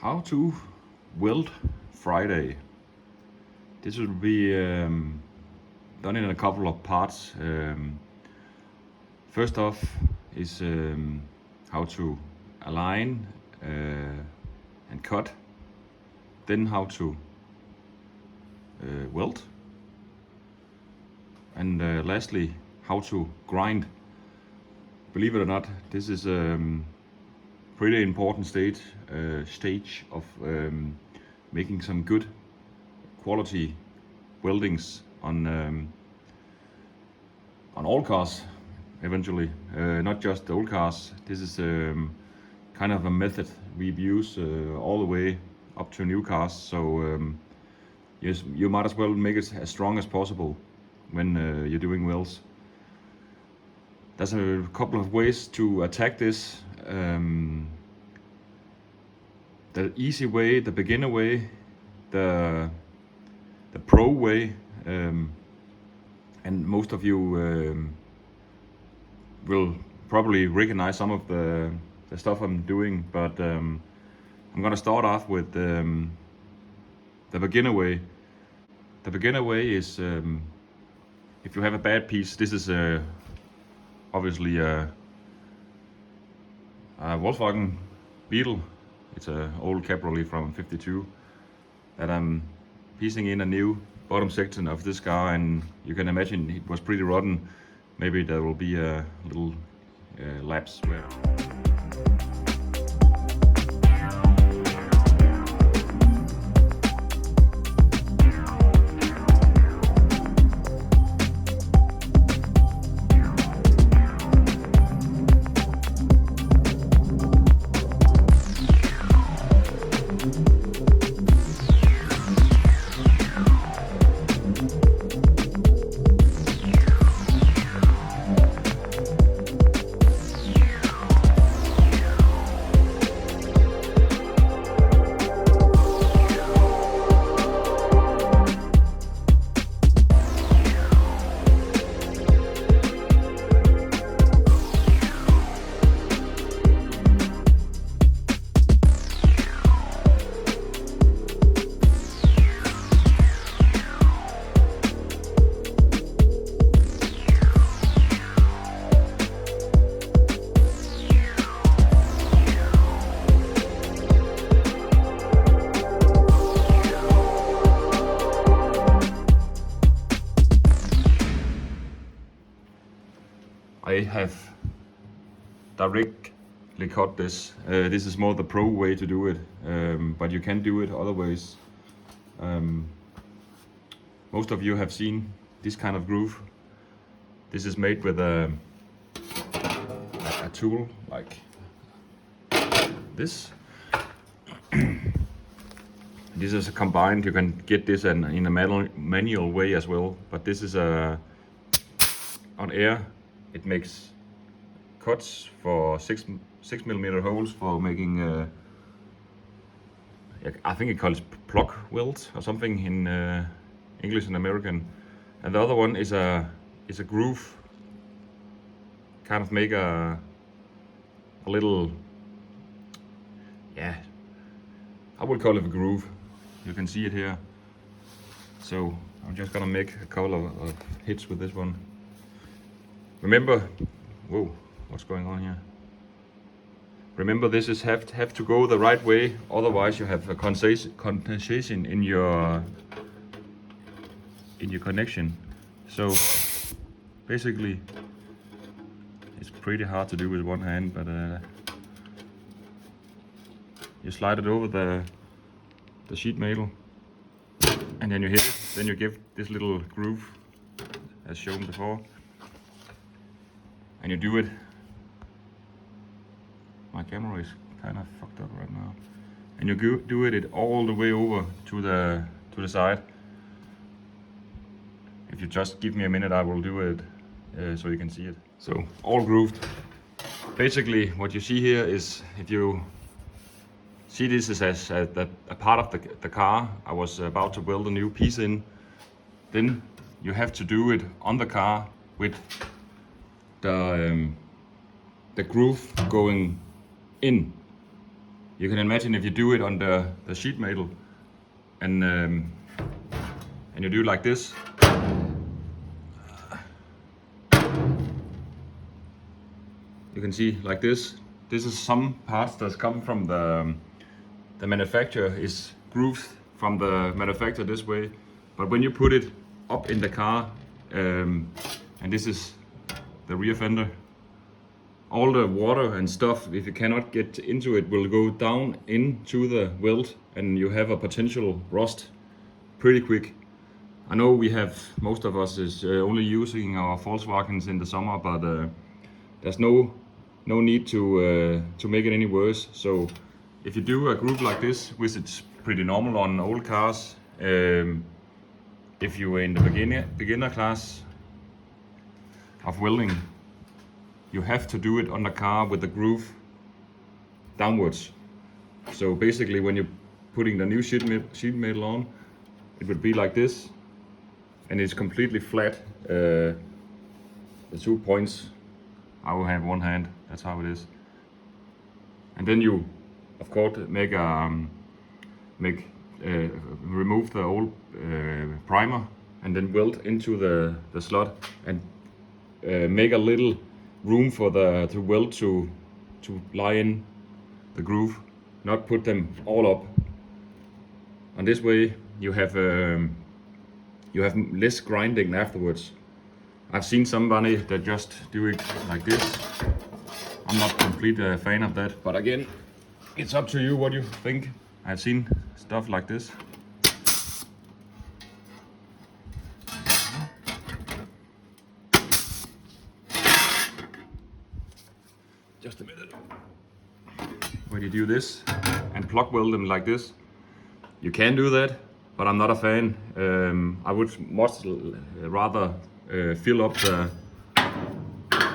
How to weld Friday. This will be done in a couple of parts. First off is how to align and cut, then how to weld, and lastly how to grind. Believe it or not, this is pretty important stage of making some good quality weldings on all cars eventually, not just the old cars. This is kind of a method we've used all the way up to new cars, so yes, you might as well make it as strong as possible when you're doing welds. There's a couple of ways to attack this. The easy way, the beginner way, the pro way, and most of you will probably recognize some of the stuff I'm doing, but I'm gonna start off with the beginner way. The beginner way is if you have a bad piece. This is obviously a Volkswagen Beetle. It's an old Cabriolet from '52 that I'm piecing in a new bottom section of this car, and you can imagine it was pretty rotten. Maybe there will be a little lapse where I have directly cut this. This is more the pro way to do it, but you can do it other ways. Most of you have seen this kind of groove. This is made with a tool like this. This is combined. You can get this in a manual way as well, but this is on air. It makes cuts for 6mm holes for making I think it calls plug welds or something in English and American. And the other one is a groove, kind of make a little, yeah, I would call it a groove. You can see it here. So I'm just gonna make a couple of hits with this one. Remember, whoa, what's going on here? Remember, this is have to go the right way, otherwise you have a condensation in your connection. So basically, it's pretty hard to do with one hand, but you slide it over the sheet metal, and then you hit it. Then you give this little groove, as shown before. And you do it. My camera is kind of fucked up right now. And you do it all the way over to the side. If you just give me a minute, I will do it so you can see it. So all grooved. Basically, what you see here is, if you see this is as a part of the car I was about to weld a new piece in, then you have to do it on the car with the groove going in. you can imagine if you do it on the sheet metal and you do like this, you can see like this. This is some parts that come from the manufacturer, is grooves from the manufacturer this way. But when you put it up in the car, and this is the rear fender, all the water and stuff, if you cannot get into it, will go down into the weld and you have a potential rust pretty quick. I know we have, most of us is only using our Volkswagens in the summer, but there's no need to make it any worse. So if you do a groove like this, which it's pretty normal on old cars, if you are in the beginner class of welding, you have to do it on the car with the groove downwards. So basically when you're putting the new sheet metal on, it would be like this, and it's completely flat. The 2 points, I will have one hand, that's how it is. And then you, of course, remove the old primer and then weld into the slot and make a little room for the weld to lie in the groove, not put them all up. And this way you have less grinding afterwards. I've seen somebody that just do it like this. I'm not complete fan of that, but again, it's up to you what you think. I've seen stuff like this. Just a minute. When you do this and plug weld them like this, you can do that, but I'm not a fan. I would much rather fill up the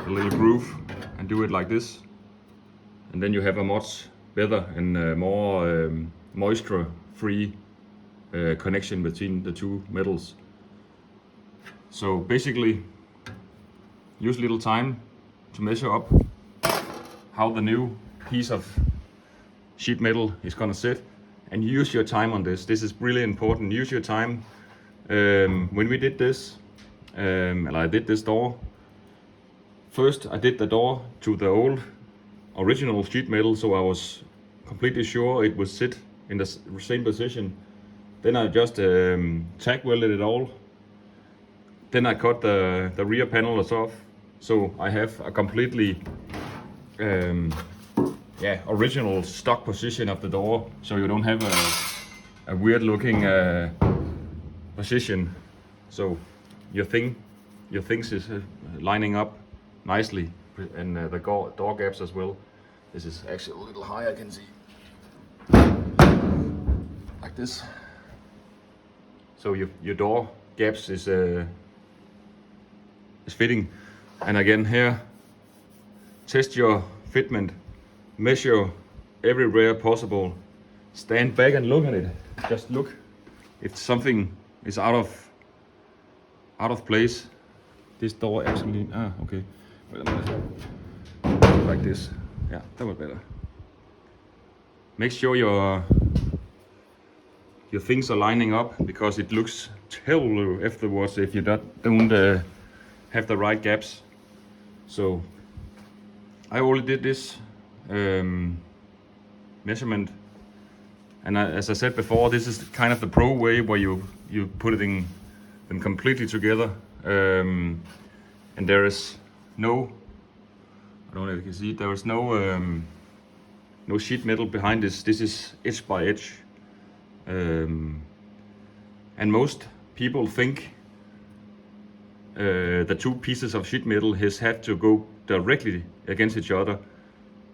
little groove and do it like this, and then you have a much better and more moisture-free connection between the two metals. So basically, use a little time to measure up how the new piece of sheet metal is gonna sit, and use your time on this. This is really important. Use your time. When we did this, and I did this door, first I did the door to the old original sheet metal, so I was completely sure it would sit in the same position. Then I just tack welded it all. Then I cut the rear panels off, so I have a completely original stock position of the door, so you don't have a weird looking position. So your things is lining up nicely, and the door gaps as well. This is actually a little high, I can see, like this. So your door gaps is fitting. And again here, test your fitment, measure everywhere possible, stand back and look at it. Just look if something is out of place. This door actually, okay, wait a minute, like this. Yeah, that was better. Make sure your things are lining up, because it looks terrible afterwards if you don't have the right gaps. So I already did this measurement, and as I said before, this is kind of the pro way, where you put it in them completely together, and there is no, I don't know if you can see, there is no sheet metal behind this. This is edge by edge, and most people think the two pieces of sheet metal have to go directly against each other.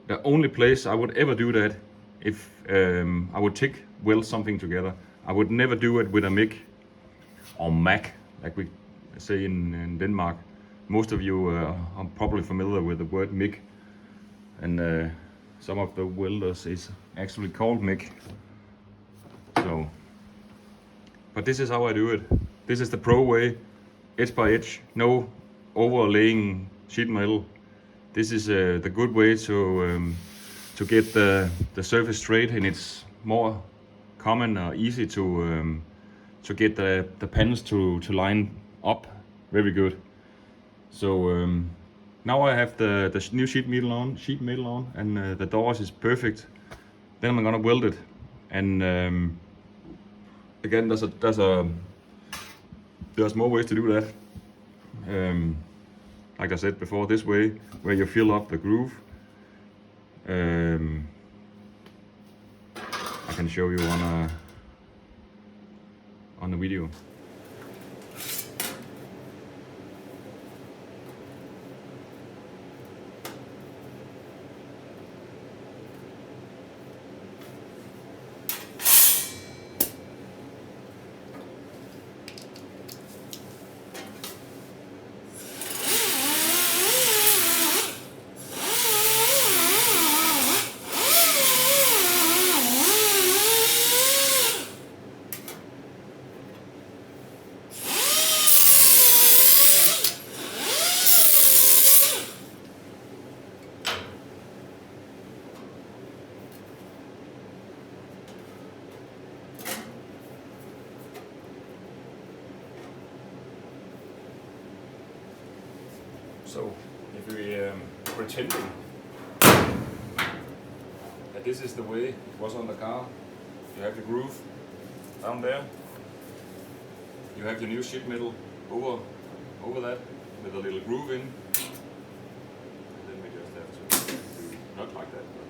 The only place I would ever do that, if I would TIG weld something together, I would never do it with a MIG or MAG, like we say in Denmark. Most of you are probably familiar with the word MIG, and some of the welders is actually called MIG. So, but this is how I do it. This is the pro way, edge by edge, no overlaying sheet metal. This is the good way to get the surface straight, and it's more common or easy to get the panels to line up very good. So now I have the new sheet metal on, and the doors is perfect. Then I'm gonna weld it, and again, there's more ways to do that. Like I said before, this way where you fill up the groove. I can show you on the video. So if we pretending that this is the way it was on the car, you have the groove down there, you have your new sheet metal over that with a little groove in, and then we just have to do not like that, but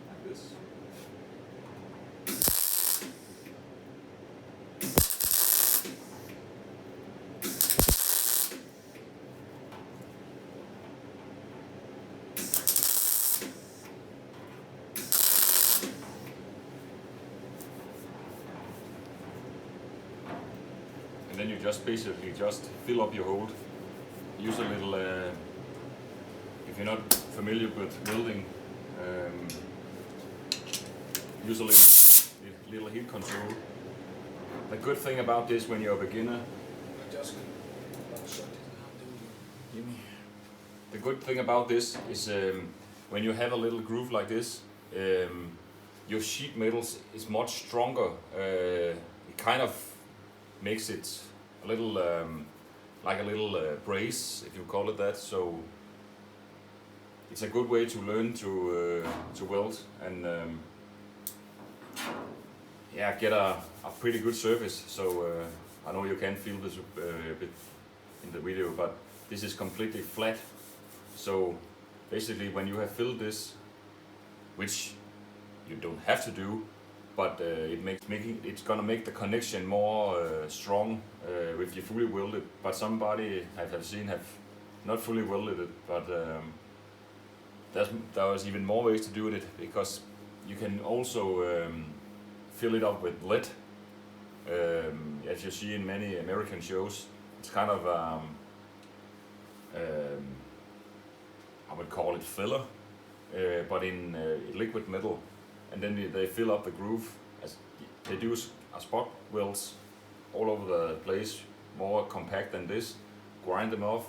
like this. And then you just basically just fill up your hole. Use a little, if you're not familiar with welding, use a little heat control. The good thing about this when you're a beginner, the good thing about this is when you have a little groove like this, your sheet metal is much stronger. It kind of makes it a little like a little brace, if you call it that. So it's a good way to learn to weld and yeah, get a pretty good surface. So I know you can feel this a bit in the video, but this is completely flat. So basically, when you have filled this, which you don't have to do, but it's gonna make the connection more strong if you fully weld it. But somebody have seen have not fully welded it, but there was even more ways to do it, because you can also fill it up with lead. As you see in many American shows, it's kind of I would call it filler, but in liquid metal. And then they fill up the groove, as they do spot welds all over the place, more compact than this, grind them off,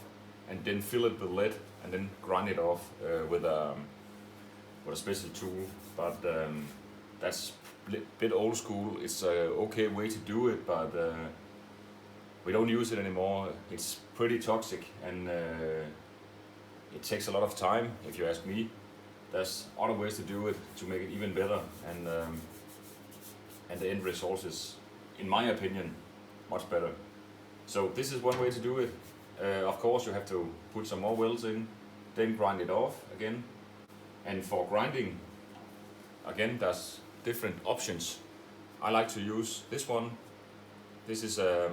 and then fill it with lead, and then grind it off with a special tool. But that's a bit old school. It's a okay way to do it, but we don't use it anymore. It's pretty toxic, and it takes a lot of time, if you ask me. There's other ways to do it to make it even better, and the end result is, in my opinion, much better. So this is one way to do it. Of course, you have to put some more welds in, then grind it off again. And for grinding, again, there's different options. I like to use this one. This is a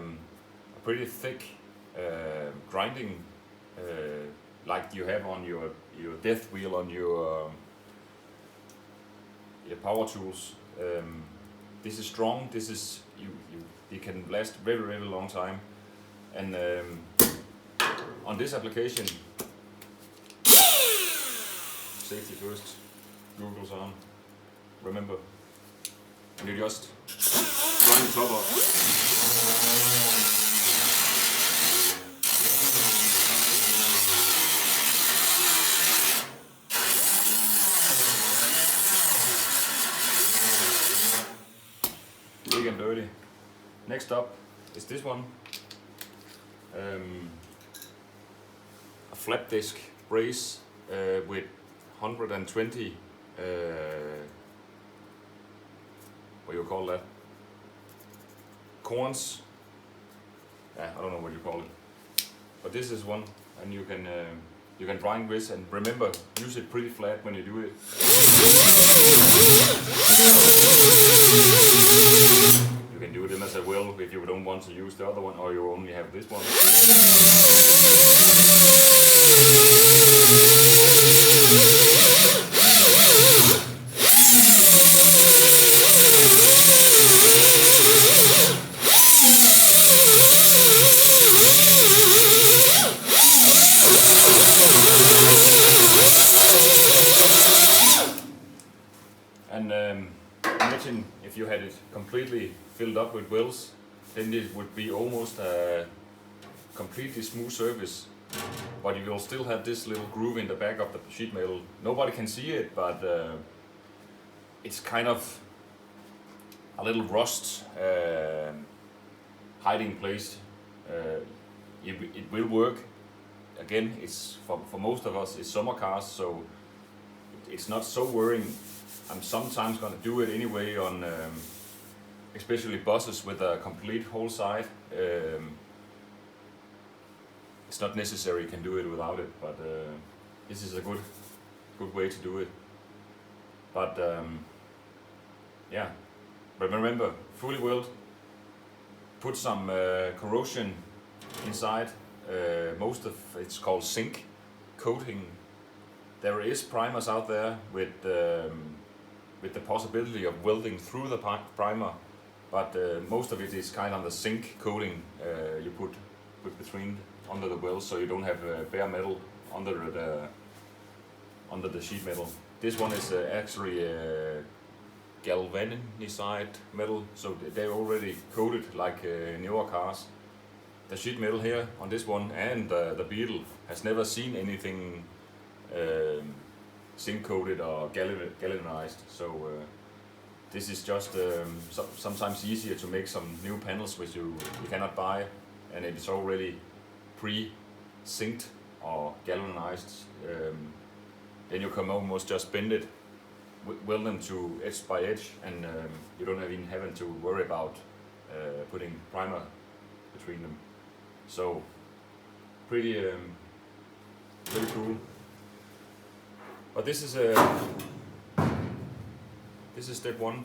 pretty thick grinding, like you have on your death wheel on your power tools. This is strong. This is it can last very long time. And on this application, safety first, Google's on. Remember, and you just grind the top off. and dirty. Next up is this one. A flat disc brace with 120 what you call that? Corns. Yeah, I don't know what you call it. But this is one, and you can grind this, and remember, use it pretty flat when you do it. You can do them as well if you don't want to use the other one, or you only have this one. And imagine if you had it completely filled up with welds, then it would be almost a completely smooth surface, but you will still have this little groove in the back of the sheet metal. Nobody can see it, but it's kind of a little rust hiding place. It will work. Again, it's for most of us, it's summer cars, so it's not so worrying. I'm sometimes going to do it anyway on especially buses with a complete whole side. It's not necessary, you can do it without it, but this is a good way to do it. But yeah, but remember, fully weld, put some corrosion inside. Most of it's called zinc coating. There is primers out there with the possibility of welding through the primer, but most of it is kind of the zinc coating you put between under the weld, so you don't have bare metal under the sheet metal. This one is actually galvanized metal, so they're already coated like newer cars. The sheet metal here on this one and the Beetle has never seen anything zinc coated or galvanized, so this is just sometimes easier to make some new panels which you cannot buy, and it's already pre-zinced or galvanized. Then you can almost just bend it, weld them to edge by edge, and you don't even having to worry about putting primer between them. So pretty cool. But this is step one.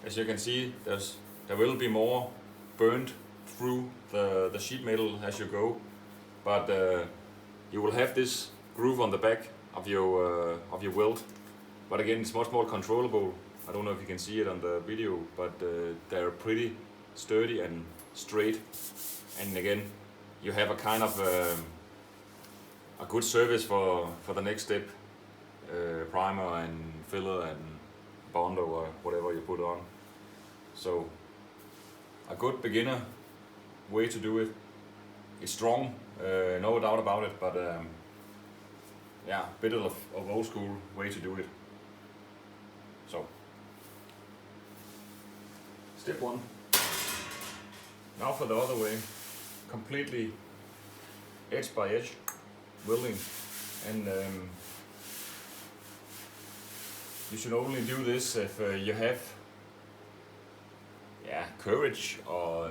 As you can see, there will be more burned through the sheet metal as you go, but you will have this groove on the back of your weld. But again, it's much more controllable. I don't know if you can see it on the video, but they're pretty sturdy and straight. And again, you have a kind of a good service for the next step, primer and filler and bond or whatever you put on. So a good beginner way to do it. It's strong, no doubt about it, but yeah, bit of old school way to do it. So step one. Now for the other way, completely edge by edge welding, and you should only do this if you have courage, or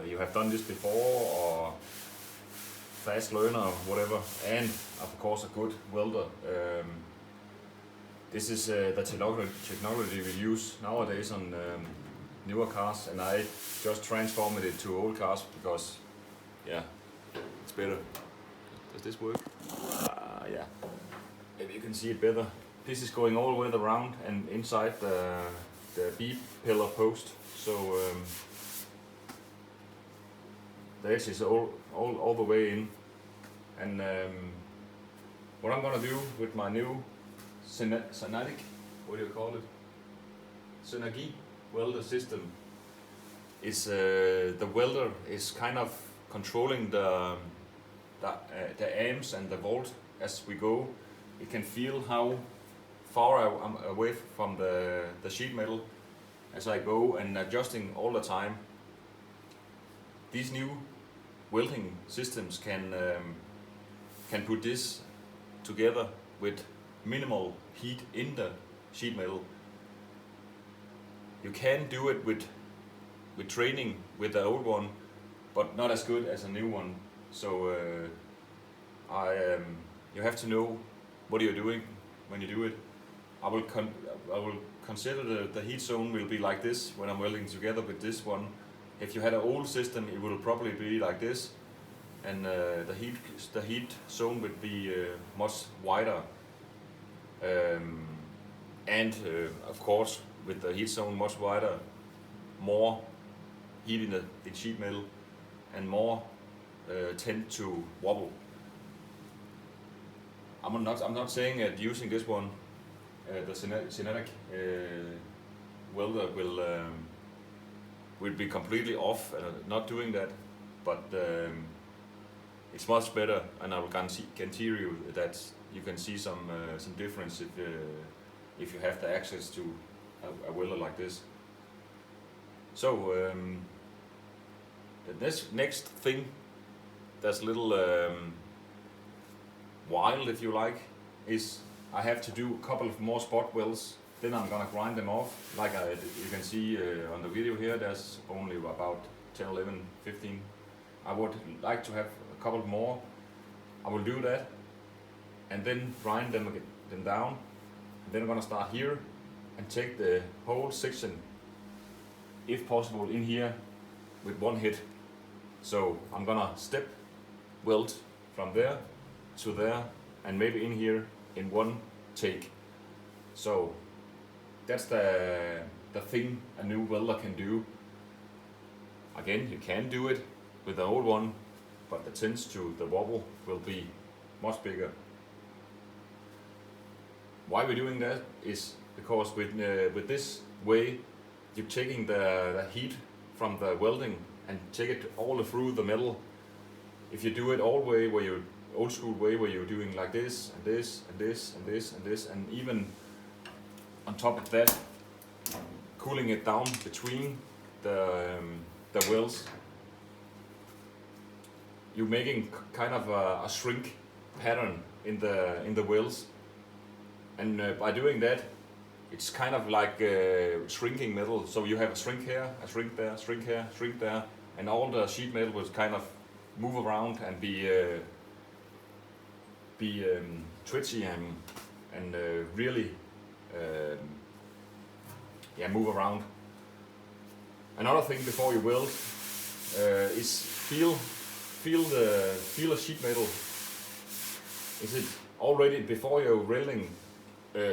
you have done this before, or fast learner or whatever, and of course a good welder. This is the technology we use nowadays on newer cars, and I just transformed it to old cars because it's better. Does this work? Yeah, maybe you can see it better. This is going all the way around and inside the B pillar post, so the edge is all the way in. And what I'm gonna do with my new Synergic, what do you call it? Synergy welder system is the welder is kind of controlling the amps and the volt as we go. It can feel how far I'm away from the sheet metal, as I go and adjusting all the time. These new welding systems can put this together with minimal heat in the sheet metal. You can do it with training with the old one, but not as good as a new one. So you have to know what you're doing when you do it. I will consider the heat zone will be like this when I'm welding together with this one. If you had an old system, it will probably be like this, and the heat zone would be much wider. And of course, with the heat zone much wider, more heat in the sheet metal, and more tend to wobble. I'm not saying that using this one, the Cinetic welder will be completely off, not doing that, but it's much better, and I will guarantee you that you can see some difference if you have the access to a welder like this. So the next thing that's a little wild, if you like, is I have to do a couple of more spot welds. Then I'm gonna grind them off. Like you can see on the video here, there's only about 10, 11, 15. I would like to have a couple more. I will do that, and then grind them down. And then I'm gonna start here and take the whole section, if possible, in here with one hit. So I'm gonna step weld from there to there, and maybe in here in one take. So that's the thing a new welder can do. Again, you can do it with the old one, but the wobble will be much bigger. Why we're doing that is because with this way, you're taking the heat from the welding and take it all through the metal. If you do it all way, old school way, where you're doing like this and this and this and this and this, and even on top of that, cooling it down between the welds, you're making kind of a shrink pattern in the welds, and by doing that, it's kind of like shrinking metal. So you have a shrink here, a shrink there, shrink here, shrink there, and all the sheet metal will kind of move around and be twitchy and really move around. Another thing before you weld is feel a sheet metal. Is it already before you're welding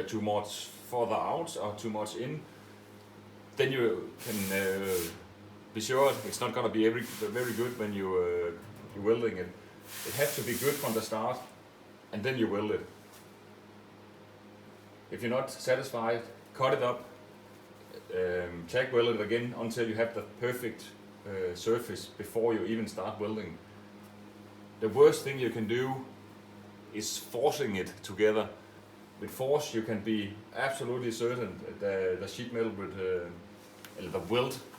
too much further out or too much in? Then you can be sure it's not gonna be very good when you're welding it. It has to be good from the start, and then you weld it. If you're not satisfied, cut it up, tack weld it again until you have the perfect surface before you even start welding. The worst thing you can do is forcing it together. With force, you can be absolutely certain that the sheet metal would,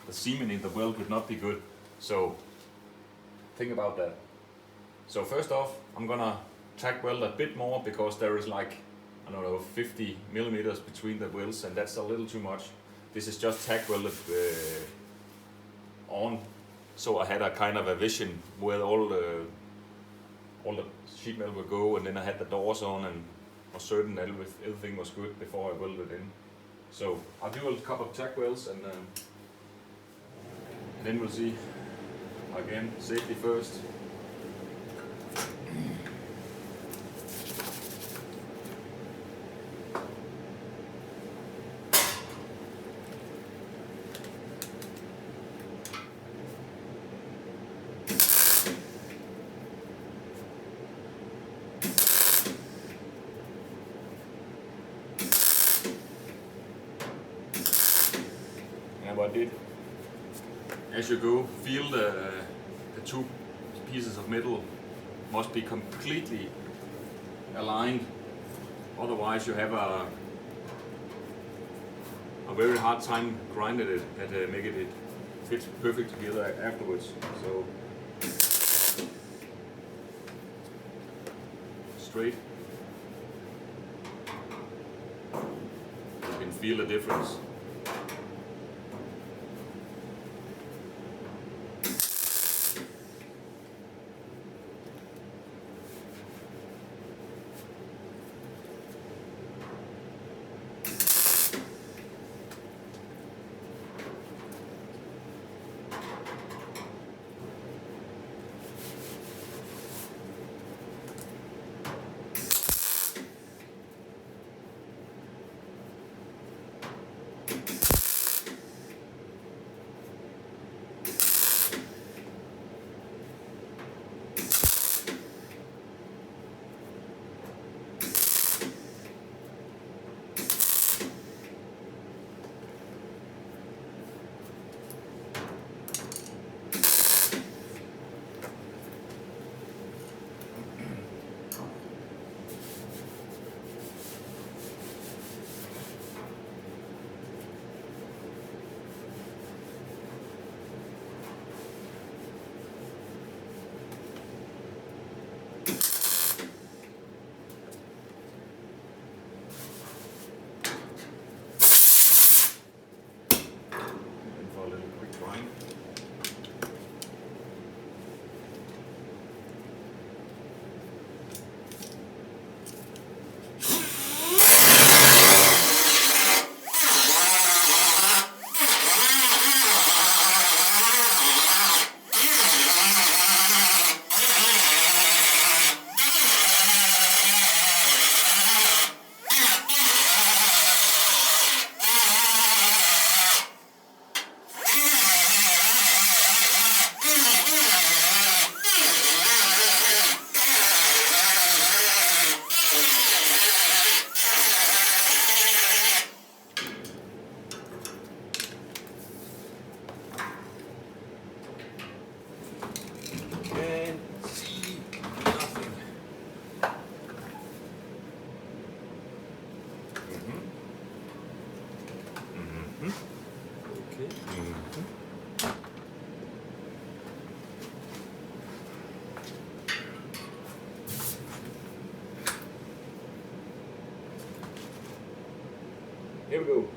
the seam in the weld would not be good. So think about that. So first off, I'm gonna tack weld a bit more, because there is like, I don't know, 50 millimeters between the welds, and that's a little too much. This is just tack welded on, so I had a kind of a vision where all the sheet metal would go, and then I had the doors on and was certain that everything was good before I welded in. So I'll do a couple of tack welds, and then we'll see. Again, safety first. What I did, as you go, feel the two pieces of metal must be completely aligned, otherwise you have a a very hard time grinding it and making it fit perfect together afterwards. So straight, you can feel the difference. Here we go.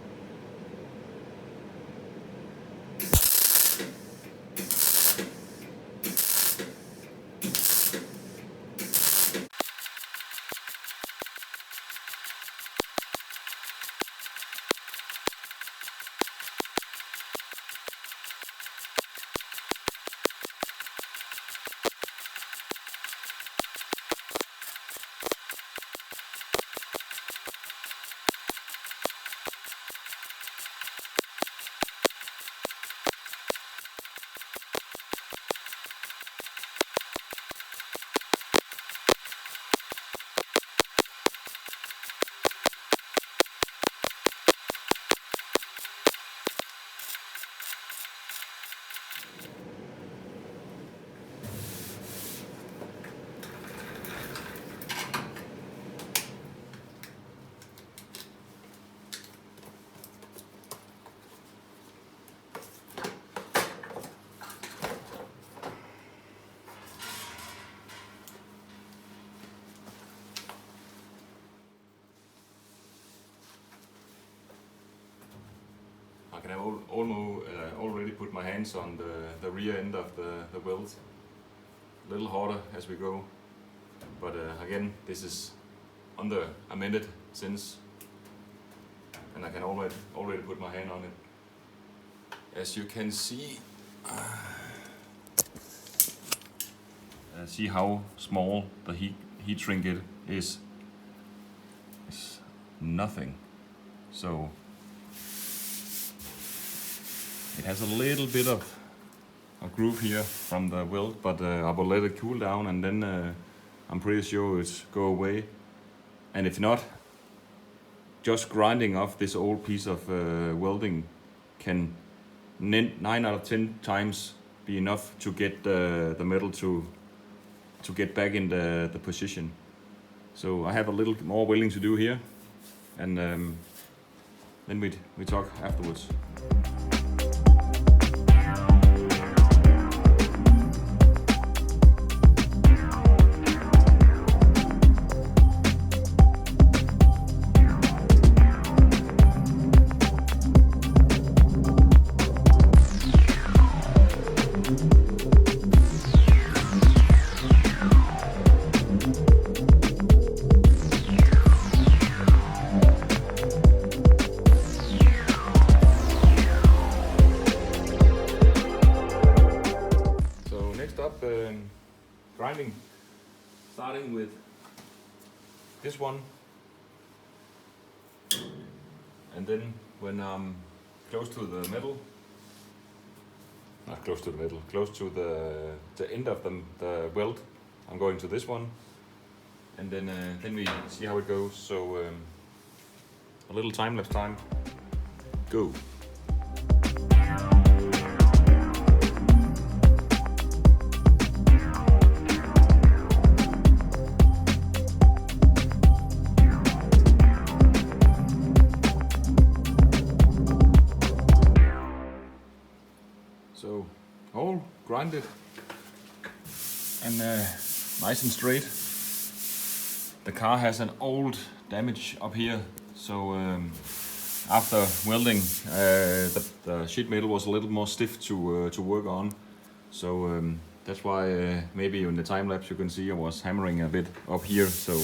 I can almost already put my hands on the rear end of the weld. A little harder as we go, but again, this is under a minute since, and I can already put my hand on it. As you can see, see how small the heat shrink is. It's nothing. So it has a little bit of a groove here from the weld, but I will let it cool down, and then I'm pretty sure it's go away. And if not, just grinding off this old piece of welding can 9 out of 10 times be enough to get the metal to get back in the position. So I have a little more welding to do here, and then we talk afterwards. Next up, grinding, starting with this one, and then when I'm close to the metal, not close to the metal, close to the end of the weld, I'm going to this one, and then we see how it goes. So a little time-lapse time, go. So all grinded and nice and straight. The car has an old damage up here, so after welding the sheet metal was a little more stiff to work on. So that's why maybe in the time lapse you can see I was hammering a bit up here. So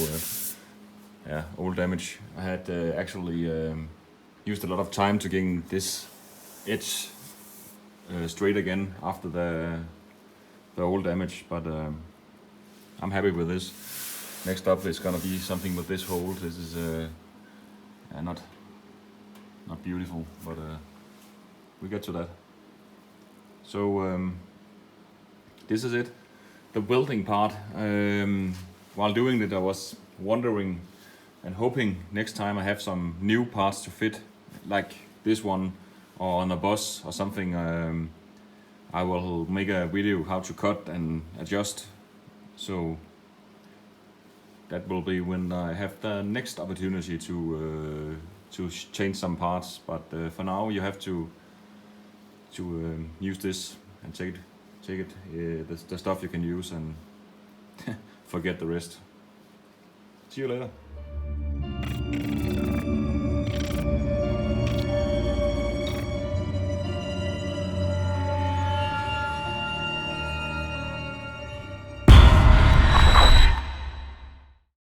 yeah, old damage. I had actually used a lot of time to getting this edge straight again after the old damage, but I'm happy with this. Next up is gonna be something with this hole. This is not beautiful, but we get to that. So this is it, the welding part. While doing it, I was wondering and hoping next time I have some new parts to fit, like this one, or on a bus or something. I will make a video how to cut and adjust. So that will be when I have the next opportunity to change some parts. But for now, you have to use this and take it, the stuff you can use, and forget the rest. See you later.